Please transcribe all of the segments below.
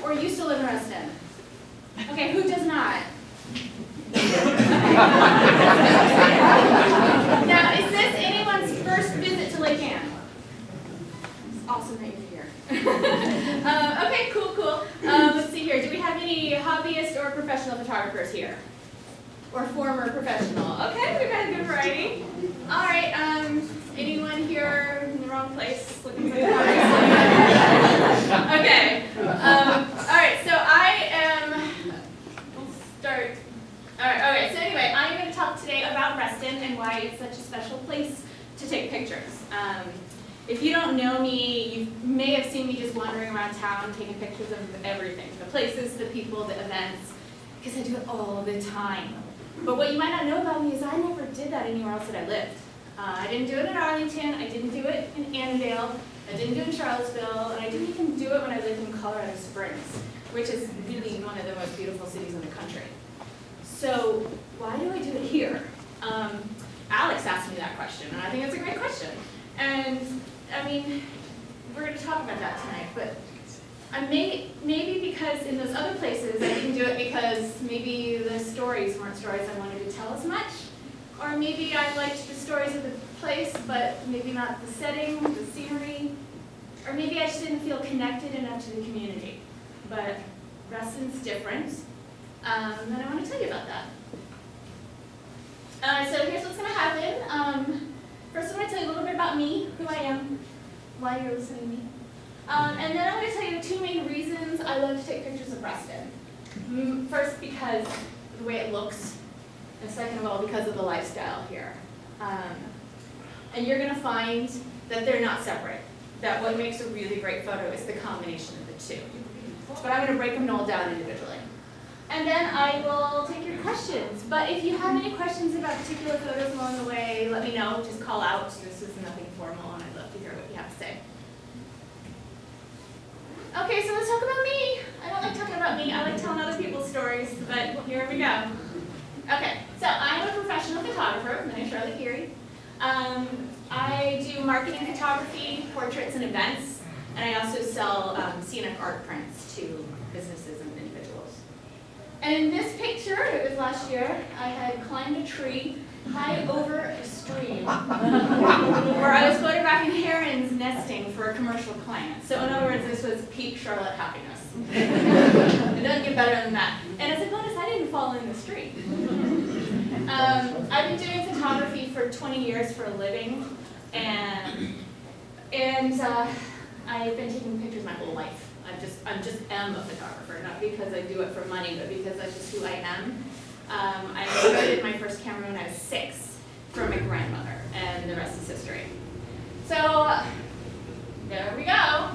or used to live in Reston? Okay, who does not? Now, is this anyone's first visit to Lake Ann? It's awesome that you're here. Okay, cool. Let's see here. Do we have any hobbyist or professional photographers here? Or former professional? Okay, we've got a good variety. All right, anyone here in the wrong place looking for photographers? Okay. All right, so we'll start. All right, okay, so anyway, I'm going to talk today about Reston and why it's such a special place to take pictures. If you don't know me, you may have seen me just wandering around town taking pictures of everything. The places, the people, the events, because I do it all the time. But what you might not know about me is I never did that anywhere else that I lived. I didn't do it in Arlington, I didn't do it in Annandale, I didn't do it in Charlottesville, and I didn't even do it when I lived in Colorado Springs, which is really one of the most beautiful cities in the country. So why do I do it here? Alex asked me that question, and I think it's a great question. And I mean, we're going to talk about that tonight, but maybe because in those other places I didn't do it because maybe the stories weren't stories I wanted to tell as much, or maybe I liked the stories of the place, but maybe not the setting, the scenery, or maybe I just didn't feel connected enough to the community. But Reston's different, and I want to tell you about that. So here's what's going to happen. First I'm going to tell you a little bit about me, who I am, why you're listening to me. And then I'm going to tell you 2 main reasons I love to take pictures of Reston. First, because of the way it looks, and second of all, because of the lifestyle here. And you're going to find that they're not separate, that what makes a really great photo is the combination of the two. But I'm going to break them all down individually. And then I will take your questions. But if you have any questions about particular photos along the way, let me know. Just call out. This is nothing formal, and I'd love to hear what you have to say. Okay, so let's talk about me. I don't like talking about me. I like telling other people's stories, but here we go. Okay, so I'm a professional photographer. My name is Charlotte Geary. I do marketing photography, portraits, and events, and I also sell scenic art prints to businesses and individuals. And in this picture, it was last year, I had climbed a tree high over a stream where I was photographing herons nesting for a commercial client. So in other words, this was peak Charlotte happiness. It doesn't get better than that. And as a bonus, I didn't fall in the street. I've been doing photography for 20 years for a living, and I've been taking pictures my whole life. I just am a photographer, not because I do it for money, but because that's just who I am. I started my first camera when I was 6 from my grandmother, and the rest is history. So there we go.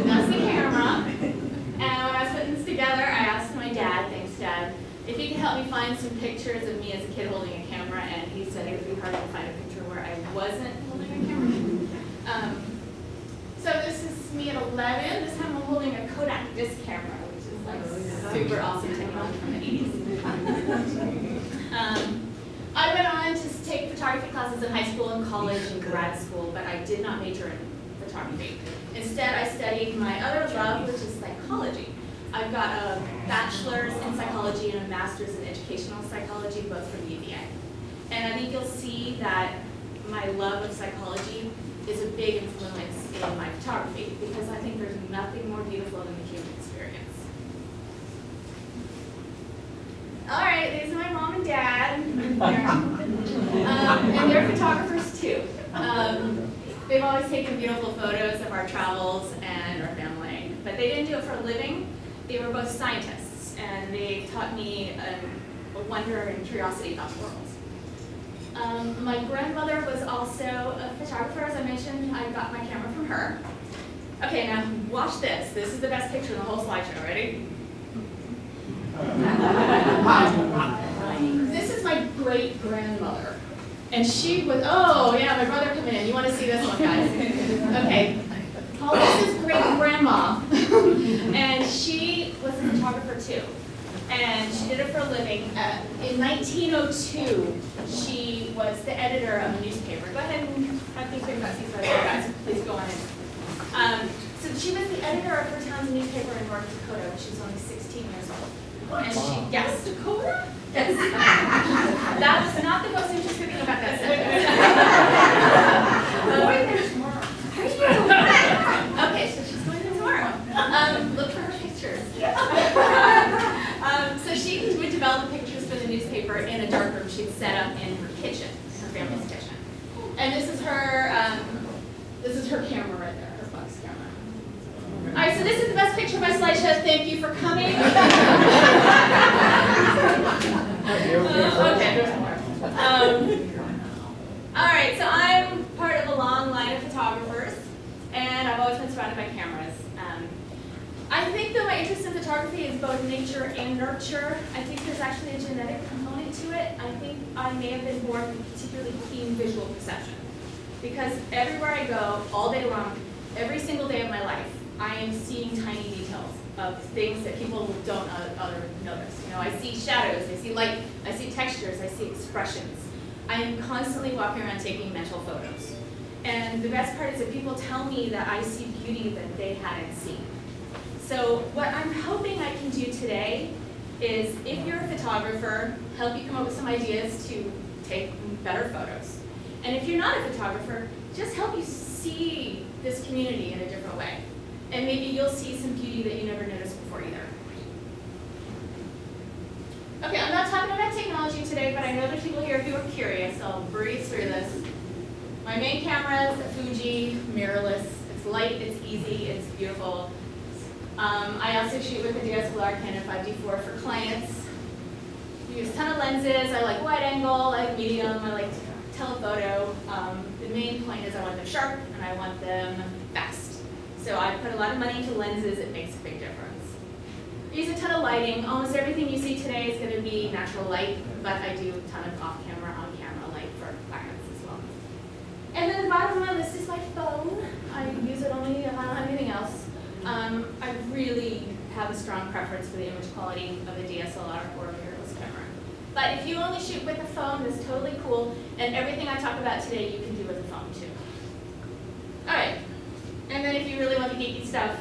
That's the camera. And when I was putting this together, I asked my dad, thanks Dad, if he could help me find some pictures of me as a kid holding a camera, and he said it would be hard to find a picture where I wasn't holding a camera. So this is me at 11. This time I'm holding a Kodak disc camera, which is like super awesome technology from the 80s. I went on to take photography classes in high school and college and grad school, but I did not major in photography. Instead, I studied my other love, which is psychology. I've got a bachelor's in psychology and a master's in educational psychology, both from UVA. And I think you'll see that my love of psychology is a big influence in my photography, because I think there's nothing more beautiful than the human experience. All right, these are my mom and dad, and they're photographers too. They've always taken beautiful photos of our travels and our family, but they didn't do it for a living. They were both scientists, and they taught me a wonder and curiosity about the world. My grandmother was also a photographer, as I mentioned. I got my camera from her. Okay, now watch this. This is the best picture in the whole slideshow. Ready? This is my great-grandmother. And she was, oh yeah, my brother coming in. You want to see this one, guys? Okay. Well, this is great-grandma. And she was a photographer too. And she did it for a living. In 1902, she was the editor of a newspaper. Go ahead and have these big guys. Please go on in. So she was the editor of her town's newspaper in North Dakota when she was only 16 years old. And she, yes, Dakota? Yes. That was not the most interesting thing about that sentence. Boy, there's more. Are you? Okay, so she's going there tomorrow. Look for her pictures. So she would develop pictures for the newspaper in a dark room she'd set up in her kitchen, her family's kitchen. And this is her camera right there, her box camera. All right, so this is the best picture of my slideshow. Thank you for coming. Okay. All right, so I'm part of a long line of photographers, and I've always been surrounded by cameras. I think that my interest in photography is both nature and nurture. I think there's actually a genetic component to it. I think I may have been born with particularly keen visual perception, because everywhere I go, all day long, every single day of my life, I am seeing tiny details of things that people don't notice. You know, I see shadows, I see light, I see textures, I see expressions. I am constantly walking around taking mental photos. And the best part is that people tell me that I see beauty that they hadn't seen. So what I'm hoping I can do today is, if you're a photographer, help you come up with some ideas to take better photos. And if you're not a photographer, just help you see this community in a different way. And maybe you'll see some beauty that you never noticed before either. Okay, I'm not talking about technology today, but I know there's people here who are curious, so I'll breeze through this. My main camera is a Fuji mirrorless. It's light, it's easy, it's beautiful. I also shoot with a DSLR Canon 5D4 for clients. I use a ton of lenses. I like wide angle, I like medium, I like telephoto. The main point is I want them sharp and I want them fast. So I put a lot of money into lenses. It makes a big difference. I use a ton of lighting. Almost everything you see today is going to be natural light, but I do a ton of off-camera, on-camera light for clients as well. And then the bottom of my list is my phone. I use it only if I don't have anything else. I really have a strong preference for the image quality of a DSLR or a mirrorless camera. But if you only shoot with a phone, that's totally cool, and everything I talk about today you can do with a phone too. All right, and then if you really want the geeky stuff,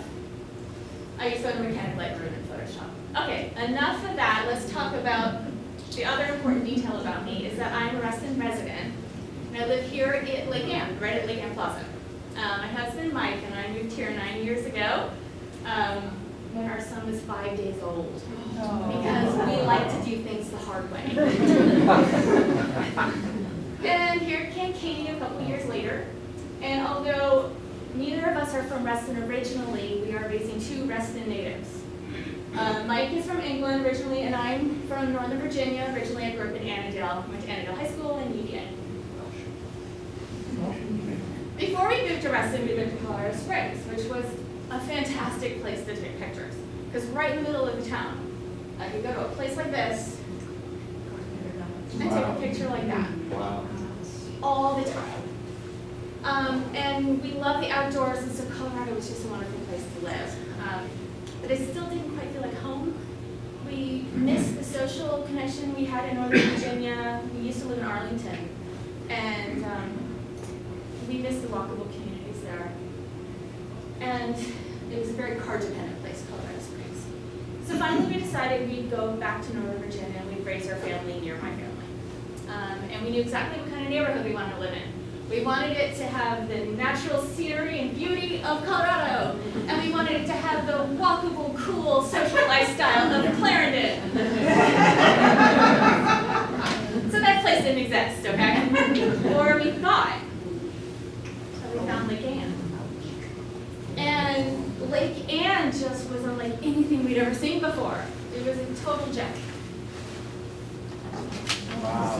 I use photomechanic Lightroom and Photoshop. Okay, enough of that. Let's talk about the other important detail about me is that I'm a Reston resident, and I live here at Lake Ann, right at Lake Ann Plaza. My husband Mike and I moved here 9 years ago when our son was 5 days old, because we like to do things the hard way. And here came Katie a couple years later, and although neither of us are from Reston originally, we are raising two Reston natives. Mike is from England originally, and I'm from Northern Virginia. Originally, I grew up in Annandale. Went to Annandale High School and UVA. Before we moved to Reston, we lived in Colorado Springs, which was a fantastic place to take pictures. Because right in the middle of the town, I could go to a place like this and take a picture like that. Wow. All the time. And we love the outdoors, and so Colorado was just a wonderful place to live. But it still didn't quite feel like home. We missed the social connection we had in Northern Virginia. We used to live in Arlington. And we missed the walkable communities there. And it was a very car-dependent place, Colorado Springs. So finally we decided we'd go back to Northern Virginia and we'd raise our family near my family. And we knew exactly what kind of neighborhood we wanted to live in. We wanted it to have the natural scenery and beauty of Colorado. And we wanted it to have the walkable, cool, social lifestyle of Clarendon. So that place didn't exist, okay? Or we thought. So we found Lake Ann. And Lake Ann just was unlike anything we'd ever seen before. It was a total gem. Wow.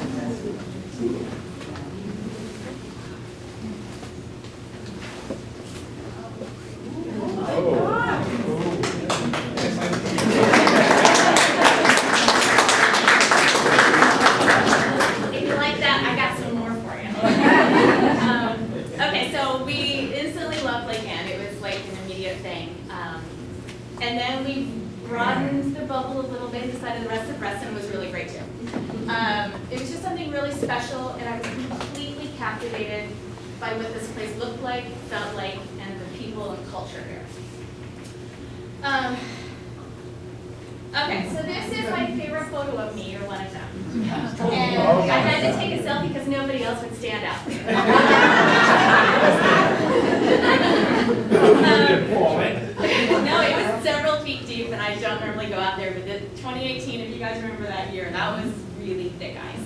If you like that, I got some more for you. Okay, so we instantly loved Lake Ann. It was like an immediate thing. And then we broadened the bubble a little bit and decided the rest of Reston was really great too. It was just something really special, and I was completely captivated by what this place looked like, felt like, and the people and culture here. Okay, so this is my favorite photo of me, or one of them. And I had to take a selfie because nobody else would stand out. No, it was several feet deep, and I don't normally go out there, but the 2018, if you guys remember that year, that was really thick ice.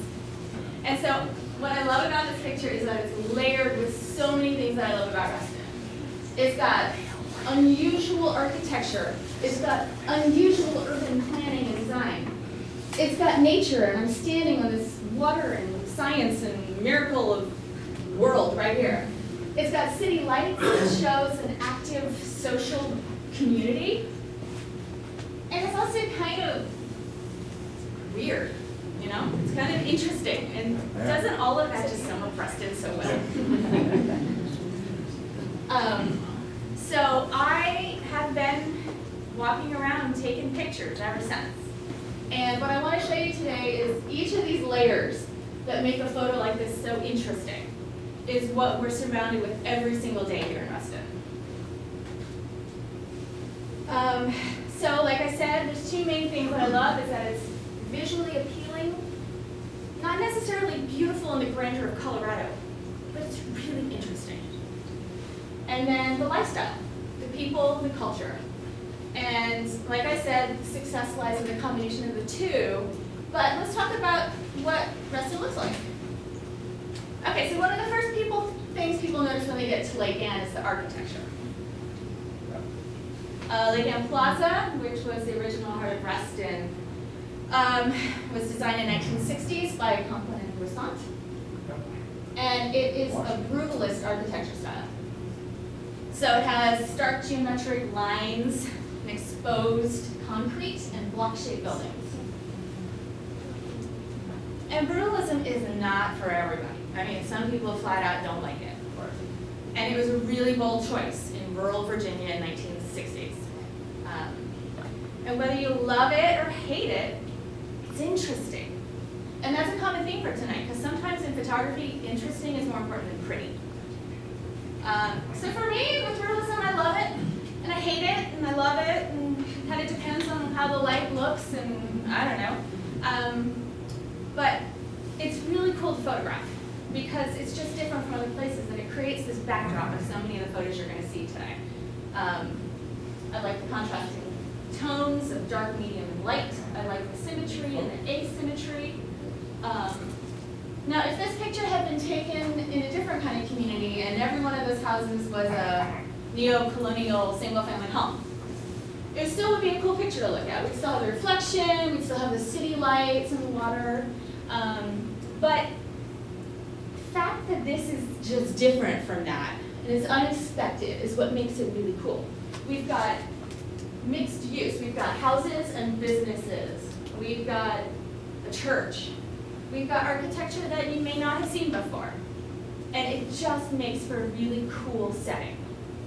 And so, what I love about this picture is that it's layered with so many things that I love about Reston. It's got unusual architecture. It's got unusual urban planning and design. It's got nature, and I'm standing on this water and science and miracle of world right here. It's got city lights that shows an active social community. And it's also kind of weird, you know? It's kind of interesting. And doesn't all of that just sum up Reston so well? So I have been walking around taking pictures ever since. And what I want to show you today is each of these layers that make a photo like this so interesting is what we're surrounded with every single day here in Reston. So like I said, there's two main things that I love is that it's visually appealing, not necessarily beautiful in the grandeur of Colorado, but it's really interesting. And then the lifestyle, the people, the culture. And like I said, success lies in the combination of the two, but let's talk about what Reston looks like. Okay, so one of the first things people notice when they get to Lake Ann is the architecture. Lake Ann Plaza, which was the original heart of Reston, was designed in the 1960s by Conklin and Reston. And it is a brutalist architecture style. So it has stark geometric lines, and exposed concrete, and block-shaped buildings. And brutalism is not for everybody. I mean, some people flat out don't like it. And it was a really bold choice in rural Virginia in the 1960s. And whether you love it or hate it, it's interesting. And that's a common theme for tonight, because sometimes in photography, interesting is more important than pretty. So for me, with brutalism, I love it, and I hate it, and I love it, and it kind of depends on how the light looks, and I don't know. But it's really cool to photograph, because it's just different from other places, and it creates this backdrop of so many of the photos you're going to see today. I like the contrasting tones of dark, medium, and light. I like the symmetry and the asymmetry. Now, if this picture had been taken in a different kind of community, and every one of those houses was a neo-colonial single-family home, it still would be a cool picture to look at. We'd still have the reflection, we'd still have the city lights and the water. But the fact that this is just different from that, and it's unexpected, is what makes it really cool. We've got mixed use. We've got houses and businesses. We've got a church. We've got architecture that you may not have seen before. And it just makes for a really cool setting,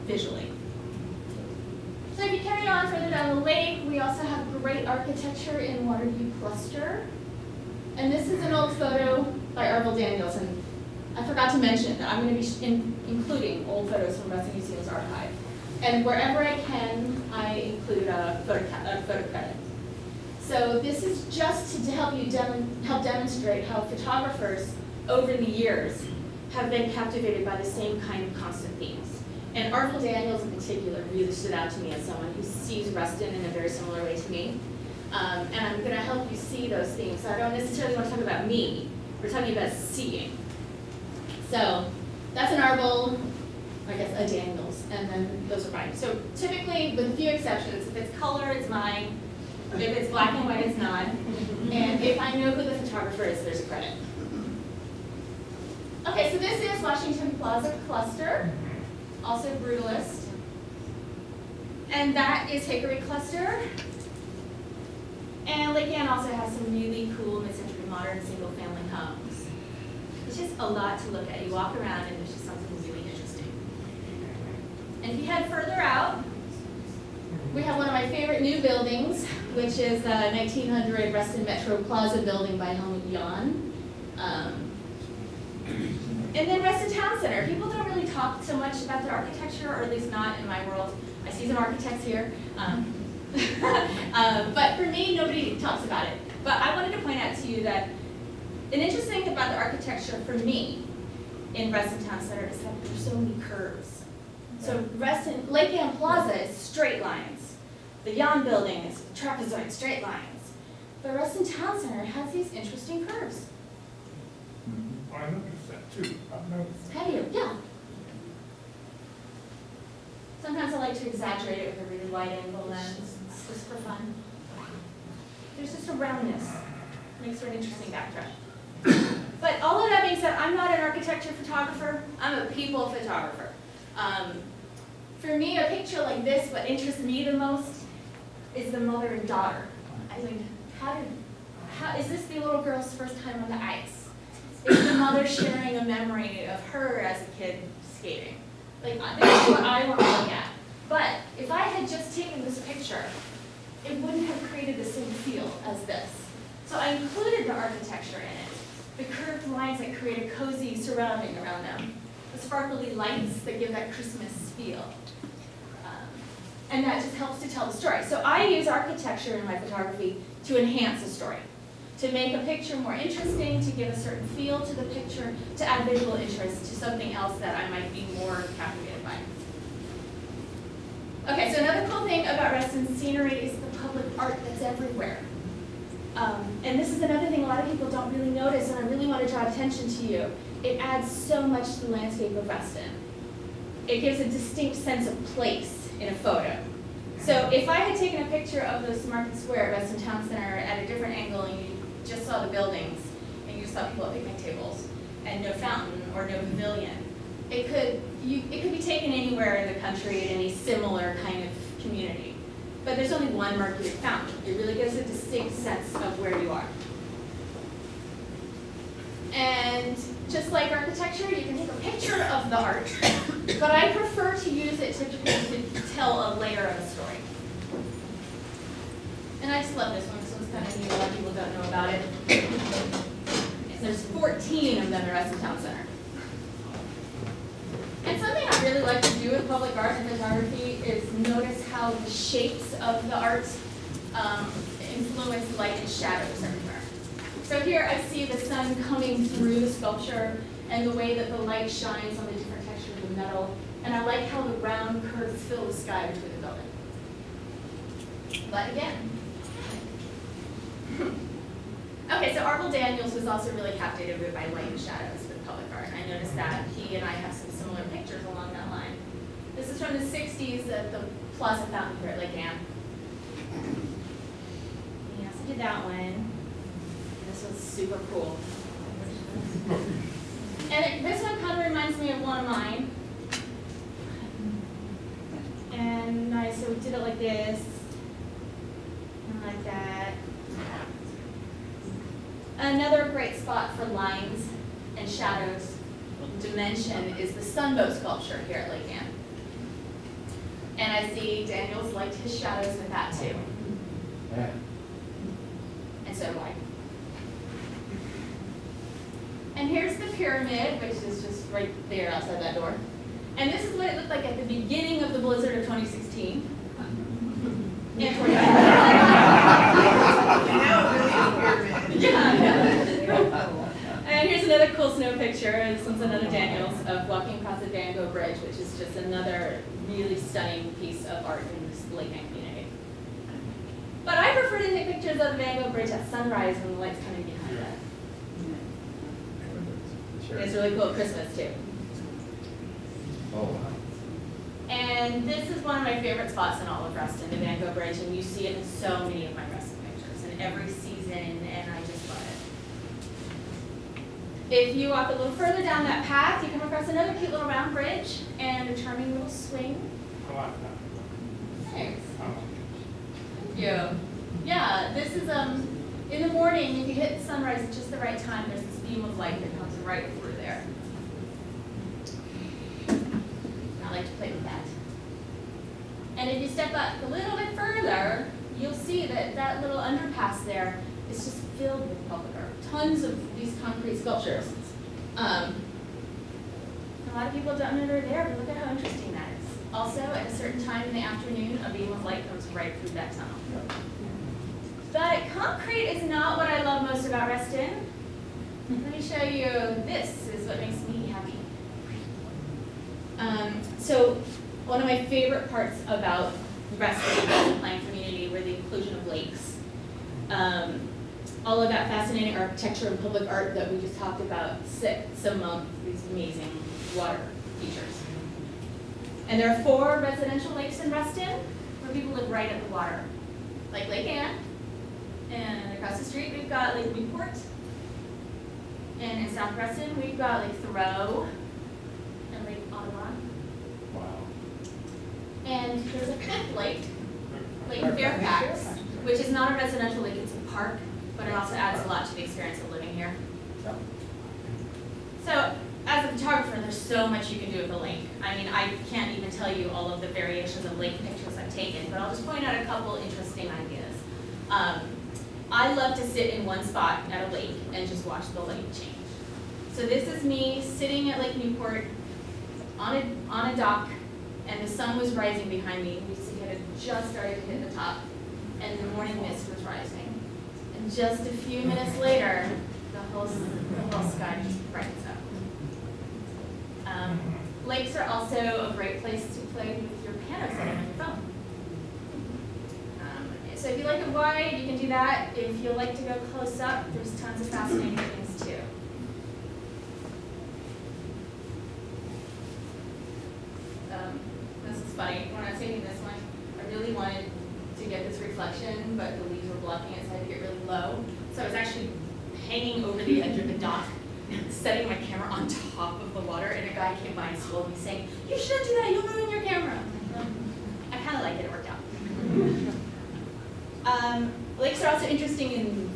visually. So if you carry on further down the lake, we also have great architecture in Waterview Cluster. And this is an old photo by Arvil Daniels. And I forgot to mention that I'm going to be including old photos from Reston Museum's archive. And wherever I can, I include a photo credit. So this is just to help you help demonstrate how photographers over the years have been captivated by the same kind of constant themes. And Arvil Daniels in particular really stood out to me as someone who sees Reston in a very similar way to me. And I'm going to help you see those themes. So I don't necessarily want to talk about me. We're talking about seeing. So that's an Arvil, I guess a Daniels, and then those are mine. So typically, with a few exceptions, if it's color, it's mine. If it's black and white, it's not. And if I know who the photographer is, there's a credit. Okay, so this is Washington Plaza Cluster, also brutalist. And that is Hickory Cluster. And Lake Ann also has some really cool mid-century modern single-family homes. It's just a lot to look at. You walk around and there's just something really interesting. And if you head further out, we have one of my favorite new buildings, which is the 1900 Reston Metro Plaza building by Helmut Jahn. And then Reston Town Center. People don't really talk so much about the architecture, or at least not in my world. I see see some architects here. But for me, nobody talks about it. But I wanted to point out to you that an interesting thing about the architecture for me in Reston Town Center is that there's so many curves. So Lake Ann Plaza is straight lines. The Yon building is trapezoid straight lines. But Reston Town Center has these interesting curves. I noticed that too. I've noticed. Have you? Yeah. Sometimes I like to exaggerate it with a really wide angle lens, just for fun. There's just a roundness. Makes for an interesting backdrop. But all of that being said, I'm not an architecture photographer. I'm a people photographer. For me, a picture like this, what interests me the most is the mother and daughter. I mean, how is this the little girl's first time on the ice? Is the mother sharing a memory of her as a kid skating? Like, that's what I want to look at. But if I had just taken this picture, it wouldn't have created the same feel as this. So I included the architecture in it. The curved lines that create a cozy surrounding around them. The sparkly lights that give that Christmas feel. And that just helps to tell the story. So I use architecture in my photography to enhance a story. To make a picture more interesting, to give a certain feel to the picture, to add visual interest to something else that I might be more captivated by. Okay, so another cool thing about Reston's scenery is the public art that's everywhere. And this is another thing a lot of people don't really notice, and I really want to draw attention to you. It adds so much to the landscape of Reston. It gives a distinct sense of place in a photo. So if I had taken a picture of this Market Square at Reston Town Center at a different angle, and you just saw the buildings, and you just saw people at picnic tables, and no fountain or no pavilion, it could be taken anywhere in the country in any similar kind of community. But there's only one Mercury fountain. It really gives a distinct sense of where you are. And just like architecture, you can take a picture of the art, but I prefer to use it typically to tell a layer of a story. And I just love this one. This one's kind of new. A lot of people don't know about it. And there's 14 of them at Reston Town Center. And something I really like to do with public art and photography is notice how the shapes of the art influence light and shadows everywhere. So here I see the sun coming through the sculpture and the way that the light shines on the different texture of the metal. And I like how the round curves fill the sky between the building. But again. Okay, so Arvel Daniels was also really captivated by light and shadows with public art. I noticed that he and I have some similar pictures along that line. This is from the 60s at the Plaza Fountain here at Lake Ann. He also did that one. This one's super cool. And this one kind of reminds me of one of mine. And so we did it like this, and like that. Another great spot for lines and shadows, dimension, is the sunbow sculpture here at Lake Ann. And I see Daniels liked his shadows with that too. Yeah. And so do I. And here's the pyramid, which is just right there outside that door. And this is what it looked like at the beginning of the blizzard of 2016. And 2019. Yeah. And here's another cool snow picture. This one's another Daniels of walking across the Van Gogh Bridge, which is just another really stunning piece of art in this Lake Ann community. But I prefer to take pictures of the Van Gogh Bridge at sunrise when the light's coming behind it. And it's really cool at Christmas too. Oh, wow. And this is one of my favorite spots in all of Reston, the Van Gogh Bridge, and you see it in so many of my Reston pictures in every season, and I just love it. If you walk a little further down that path, you come across another cute little round bridge and a charming little swing. I like that. Thanks. I Thank you. Yeah, this is in the morning, if you hit sunrise at just the right time, there's this beam of light that comes right through there. I like to play with that. And if you step up a little bit further, you'll see that that little underpass there is just filled with public art. Tons of these concrete sculptures. A lot of people don't know they're there, but look at how interesting that is. Also, at a certain time in the afternoon, a beam of light comes right through that tunnel. But concrete is not what I love most about Reston. Let me show you, this is what makes me happy. So one of my favorite parts about Reston as a planned community were the inclusion of lakes. All of that fascinating architecture and public art that we just talked about sits among these amazing water features. And there are 4 residential lakes in Reston where people live right at the water, like Lake Anne, and across the street we've got Lake Newport, and in South Reston we've got Lake Thoreau and Lake Audubon. Wow. And there's a 5th lake, Lake Fairfax, which is not a residential lake, it's a park, but it also adds a lot to the experience of living here. Yep. So, as a photographer, there's so much you can do with a lake. I mean, I can't even tell you all of the variations of lake pictures I've taken, but I'll just point out a couple interesting ideas. I love to sit in one spot at a lake and just watch the lake change. So this is me sitting at Lake Newport on a dock, and the sun was rising behind me. We see it had just started to hit the top, and the morning mist was rising. And just a few minutes later, the whole sky just brightens up. Lakes are also a great place to play with your piano set on your phone. So if you like it wide, you can do that. If you like to go close up, there's tons of fascinating things too. This is funny. When I was taking this one, I really wanted to get this reflection, but the leaves were blocking it, so I had to get really low. So I was actually hanging over the edge of the dock, setting my camera on top of the water, and a guy came by and scolded me saying, "You shouldn't do that, you'll ruin your camera." I kind of like it, it worked out. Lakes are also interesting in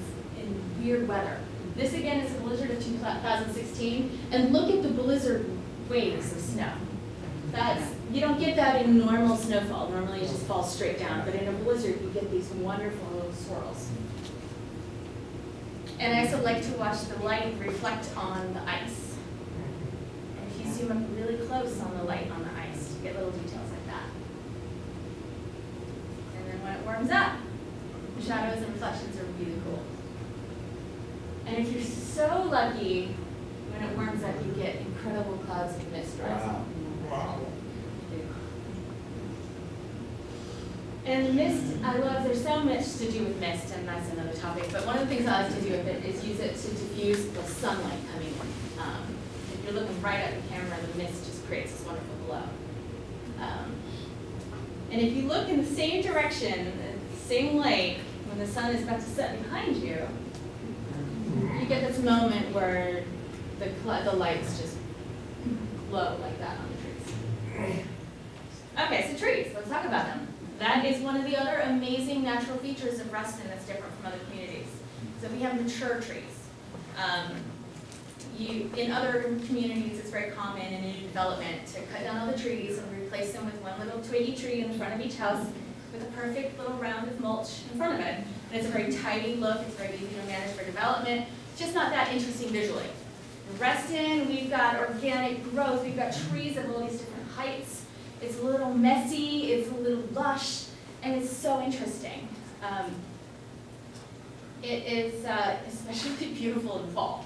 weird weather. This again is a blizzard of 2016, and look at the blizzard waves of snow. You don't get that in normal snowfall. Normally it just falls straight down, but in a blizzard you get these wonderful little swirls. And I also like to watch the light reflect on the ice. And if you zoom up really close on the light on the ice, you get little details like that. And then when it warms up, the shadows and reflections are really cool. And if you're so lucky, when it warms up, you get incredible clouds of mist rising. Wow. And mist, I love, there's so much to do with mist, and that's another topic, but one of the things I like to do with it is use it to diffuse the sunlight coming in. If you're looking right at the camera, the mist just creates this wonderful glow. And if you look in the same direction, the same lake, when the sun is about to set behind you, you get this moment where the lights just glow like that on the trees. Okay, so trees, let's talk about them. That is one of the other amazing natural features of Reston that's different from other communities. So we have mature trees. In other communities, it's very common in a new development to cut down all the trees and replace them with one little twiggy tree in the front of each house with a perfect little round of mulch in front of it. And it's a very tidy look, it's very easy to manage for development, it's just not that interesting visually. In Reston, we've got organic growth, we've got trees of all these different heights. It's a little messy, it's a little lush, and it's so interesting. It is especially beautiful in fall.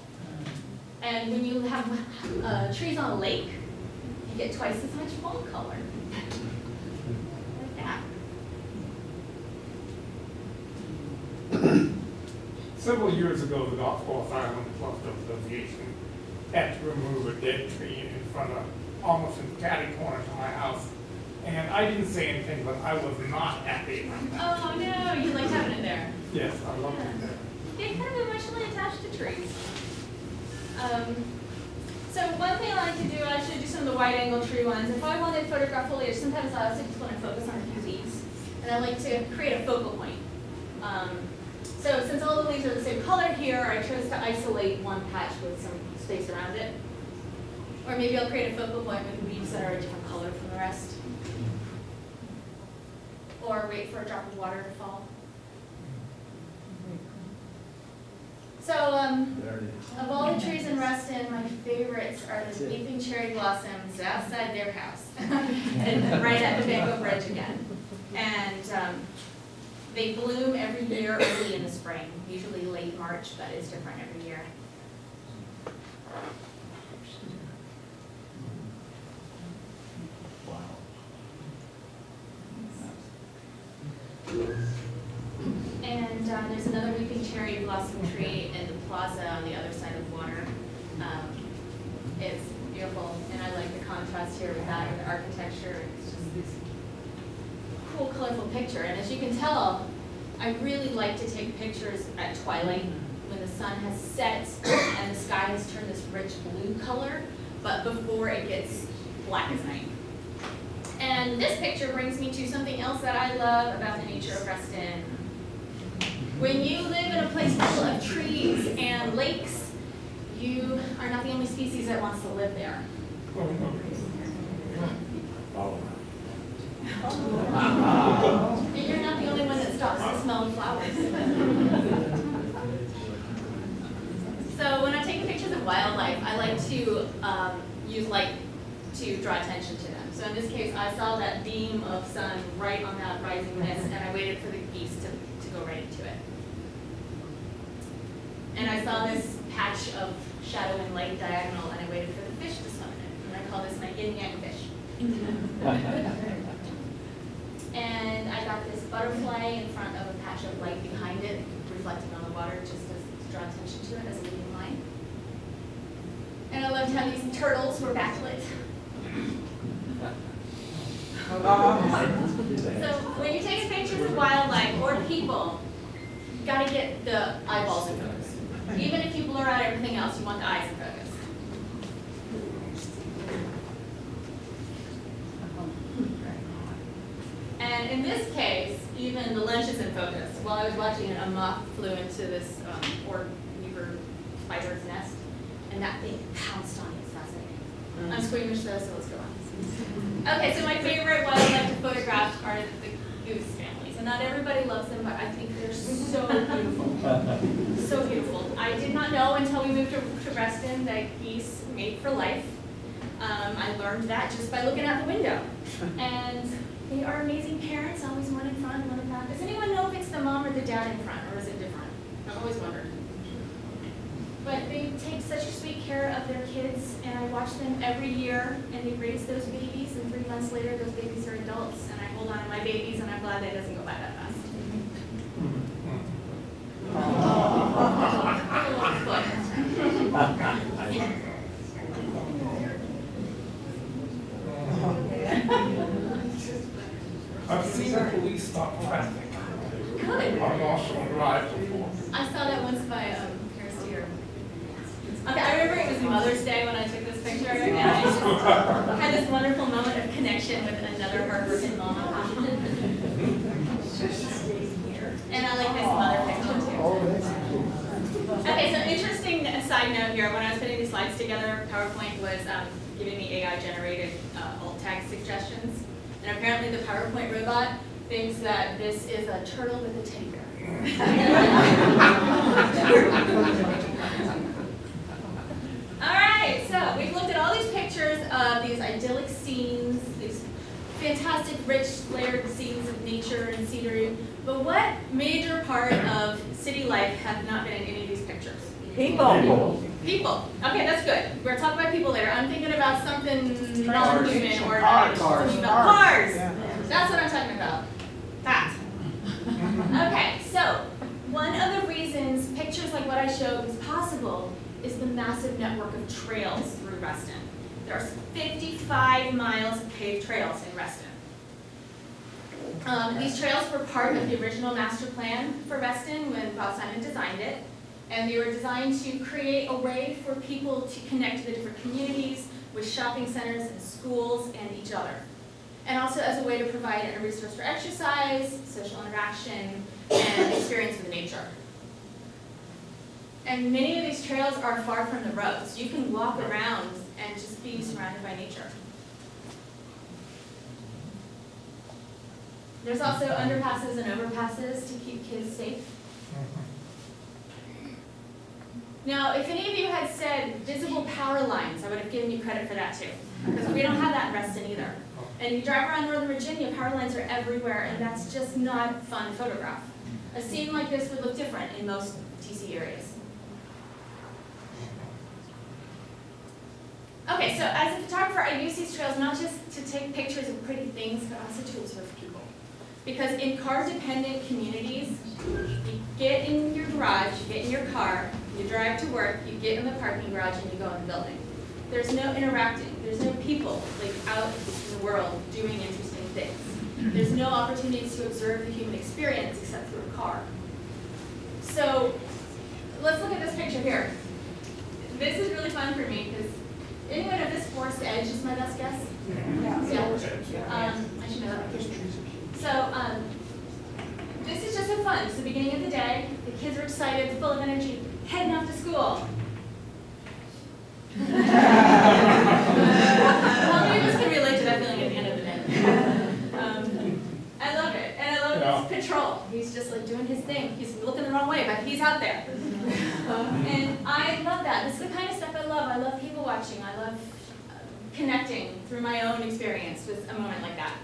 And when you have trees on a lake, you get twice as much fall color. Like that. Several years ago, the Golf Course Island Cluster Association had to remove a dead tree in front of, almost in the catty corner to my house. And I didn't say anything, but I was not happy about that. Oh no, you liked having it there. Yes, I love it there. Get kind of emotionally attached to trees. So one thing I like to do, I should do some of the wide angle tree ones. If I want to photograph foliage, sometimes I also just want to focus on a few leaves. And I like to create a focal point. So since all the leaves are the same color here, I chose to isolate one patch with some space around it. Or maybe I'll create a focal point with leaves that are a different color from the rest. Or wait for a drop of water to fall. So, of all the trees in Reston, my favorites are the weeping cherry blossoms outside their house, and right at the Bango Bridge again. And they bloom every year early in the spring, usually late March, but it's different every year. And there's another weeping cherry blossom tree in the plaza on the other side of the water. It's beautiful, and I like the contrast here with that, with the architecture. It's just this cool, colorful picture. And as you can tell, I really like to take pictures at twilight when the sun has set and the sky has turned this rich blue color, but before it gets black as night. And this picture brings me to something else that I love about the nature of Reston. When you live in a place full of trees and lakes, you are not the only species that wants to live there. And you're not the only one that stops to smell the flowers. So when I'm taking pictures of wildlife, I like to use light to draw attention to them. So in this case, I saw that beam of sun right on that rising mist, and I waited for the geese to go right into it. And I saw this patch of shadow and light diagonal, and I waited for the fish to swim in it. And I call this my yin-yang fish. And I got this butterfly in front of a patch of light behind it, reflecting on the water, just to draw attention to it as a leading line. And I loved how these turtles were backlit. So when you're taking pictures of wildlife or people, you gotta get the eyeballs in focus. Even if you blur out everything else, you want the eyes in focus. And in this case, even the lens is in focus. While I was watching it, a moth flew into this orb weaver spider's nest, and that thing pounced on it. It's fascinating. I'm squeamish though, so let's go on. Okay, so my favorite wildlife to photograph are the goose families. And not everybody loves them, but I think they're so beautiful. So beautiful. I did not know until we moved to Reston that geese mate for life. I learned that just by looking out the window. And they are amazing parents, always one in front, one in back. Does anyone know if it's the mom or the dad in front, or is it different? I've always wondered. But they take such sweet care of their kids, and I watch them every year, and they raise those babies, and 3 months later, those babies are adults, and I hold on to my babies, and I'm glad that doesn't go by that fast. I've seen the police stop traffic Good. on Northern Drive before. I saw that once by Paris Deer. Okay, I remember it was Mother's Day when I took this picture, and I just had this wonderful moment of connection with another hardworking mama. And I like this mother picture too. Okay, so interesting side note here, when I was putting these slides together, PowerPoint was giving me AI-generated alt tag suggestions. And apparently the PowerPoint robot thinks that this is a turtle with a teddy bear. All right, so we've looked at all these pictures of these idyllic scenes, these fantastic, rich, layered scenes of nature and scenery. But what major part of city life have not been in any of these pictures? People. People. Okay, that's good. We're talking about people later. I'm thinking about something non-human or Cars. something about cars. That's what I'm talking about. That. Okay, so one of the reasons pictures like what I showed was possible is the massive network of trails through Reston. There are 55 miles of paved trails in Reston. These trails were part of the original master plan for Reston when Bob Simon designed it. And they were designed to create a way for people to connect to the different communities with shopping centers and schools and each other. And also as a way to provide a resource for exercise, social interaction, and experience with nature. And many of these trails are far from the roads. You can walk around and just be surrounded by nature. There's also underpasses and overpasses to keep kids safe. Now, if any of you had said visible power lines, I would have given you credit for that too. Because we don't have that in Reston either. And you drive around Northern Virginia, power lines are everywhere, and that's just not fun to photograph. A scene like this would look different in most TC areas. Okay, so as a photographer, I use these trails not just to take pictures of pretty things, but also to observe people. Because in car-dependent communities, you get in your garage, you get in your car, you drive to work, you get in the parking garage, and you go in the building. There's no interacting. There's no people like out in the world doing interesting things. There's no opportunities to observe the human experience except through a car. So let's look at this picture here. This is really fun for me because anyone of this forest edge is my best guess? Yeah. I should know that. So this is just so fun. It's the beginning of the day. The kids are excited, full of energy, heading off to school. How many of us can relate to that feeling at the end of the day? I love it. And I love this patrol. He's just like doing his thing. He's looking the wrong way, but he's out there. And I love that. This is the kind of stuff I love. I love people watching. I love connecting through my own experience with a moment like that.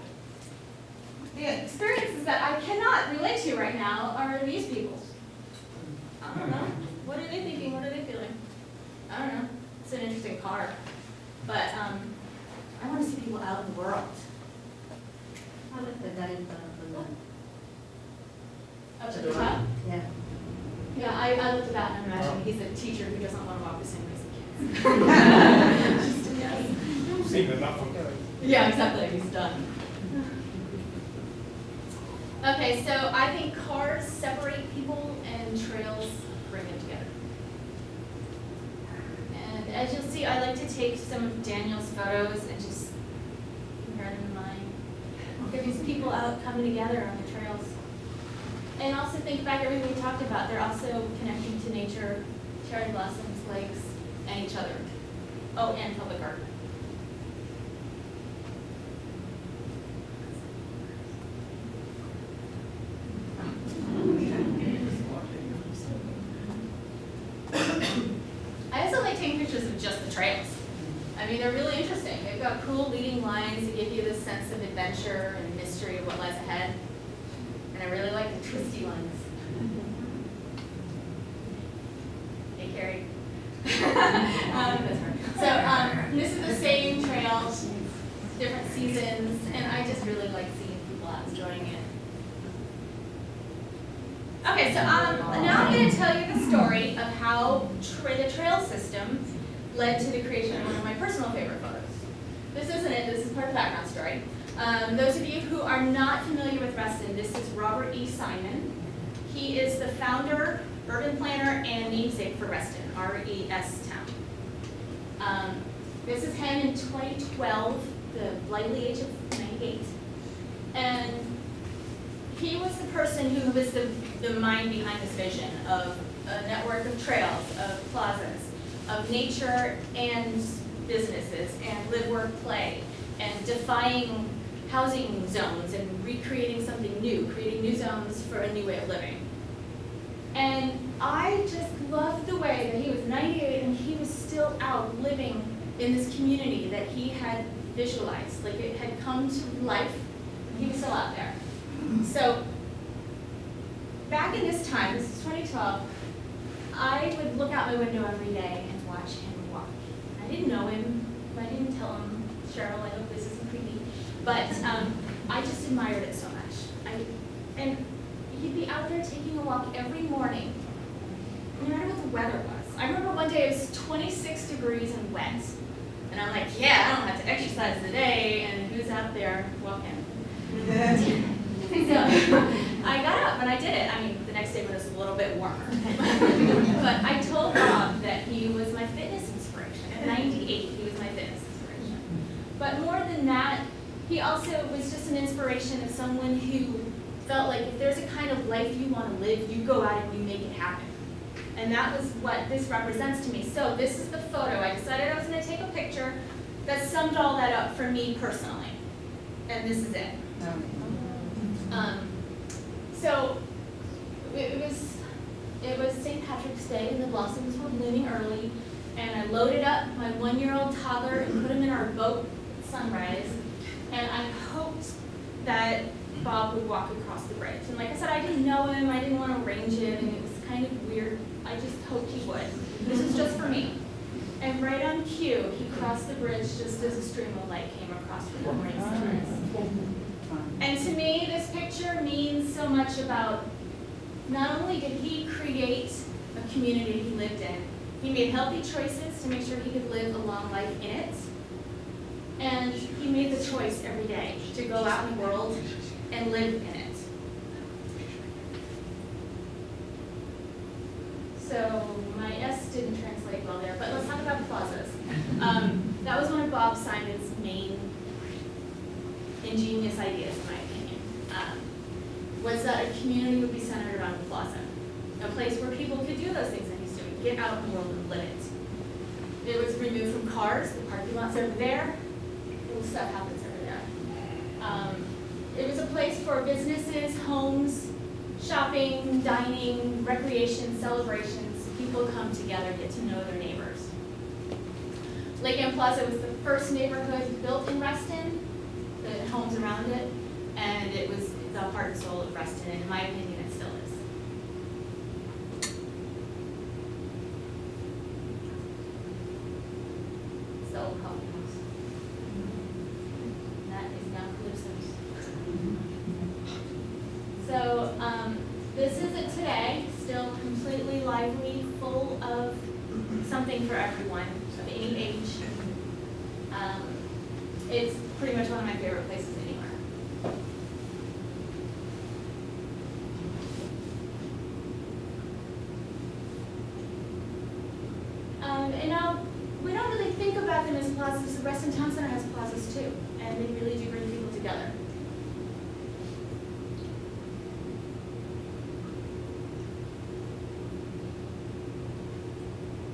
The experiences that I cannot relate to right now are these people. I don't know. What are they thinking? What are they feeling? I don't know. It's an interesting car. But I want to see people out in the world. I like the guy in front of the Up to the top? Yeah. Yeah, I looked at that and I'm imagining he's a teacher who doesn't want to walk the same way as the kids. Just a yes. You've seen enough of it. Yeah, exactly. He's done. Okay, so I think cars separate people and trails bring them together. And as you'll see, I like to take some of Daniel's photos and just compare them in mind. Look at these people out coming together on the trails. And also think back everything we talked about. They're also connecting to nature, cherry blossoms, lakes, and each other. Oh, and public art. I also like taking pictures of just the trails. I mean, they're really interesting. They've got cool leading lines that give you this sense of adventure and mystery of what lies ahead. And I really like the twisty ones. Hey, Carrie. This is the same trail, different seasons, and I just really like seeing people out enjoying it. Okay, so now I'm going to tell you the story of how the trail system led to the creation of one of my personal favorite photos. This isn't it, this is part of the background story. Those of you who are not familiar with Reston, this is Robert E. Simon. He is the founder, urban planner, and namesake for Reston, R-E-S town. This is him in 2012, the lively age of 98. And he was the person who was the mind behind this vision of a network of trails, of plazas, of nature and businesses, and live, work, play, and defying housing zones and recreating something new, creating new zones for a new way of living. And I just loved the way that he was 98 and he was still out living in this community that he had visualized, like it had come to life, and he was still out there. So back in this time, this is 2012, I would look out my window every day and watch him walk. I didn't know him, I didn't tell him, Cheryl, I hope this isn't creepy, but I just admired it so much. And he'd be out there taking a walk every morning, no matter what the weather was. I remember one day it was 26 degrees and wet, and I'm like, yeah, I don't have to exercise today, and who's out there walking? So I got up and I did it. I mean, the next day was a little bit warmer. But I told Rob that he was my fitness inspiration. At 98, he was my fitness inspiration. But more than that, he also was just an inspiration of someone who felt like if there's a kind of life you want to live, you go out and you make it happen. And that was what this represents to me. So this is the photo. I decided I was going to take a picture that summed all that up for me personally. And this is it. So it was St. Patrick's day and the blossoms were blooming early. And I loaded up my 1-year-old toddler and put him in our boat at sunrise. And I hoped that Bob would walk across the bridge. And like I said, I didn't know him, I didn't want to arrange it, and it was kind of weird. I just hoped he would. This was just for me. And right on cue, he crossed the bridge just as a stream of light came across from the morning sunrise. And to me, this picture means so much about not only did he create a community he lived in, he made healthy choices to make sure he could live a long life in it. And he made the choice every day to go out in the world and live in it. So my S didn't translate well there, but let's talk about plazas. That was one of Bob Simon's main ingenious ideas, in my opinion, was that a community would be centered around a plaza, a place where people could do those things that he's doing, get out in the world and live it. It was removed from cars, the parking lots over there, cool stuff happens over there. It was a place for businesses, homes, shopping, dining, recreation, celebrations. People come together, get to know their neighbors. Lake Ann Plaza was the first neighborhood built in Reston, the homes around it, and it was the heart and soul of Reston, and in my opinion, it still is. It's the old coffee house. And that is now Calypso's. So, this is it today, still completely lively, full of something for everyone of any age. It's pretty much one of my favorite places anywhere. And now, we don't really think about them as plazas. The Reston Town Center has plazas too, and they really do bring people together.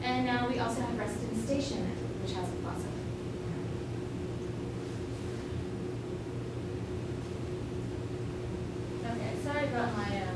And now we also have Reston Station, which has a plaza. Okay, sorry about my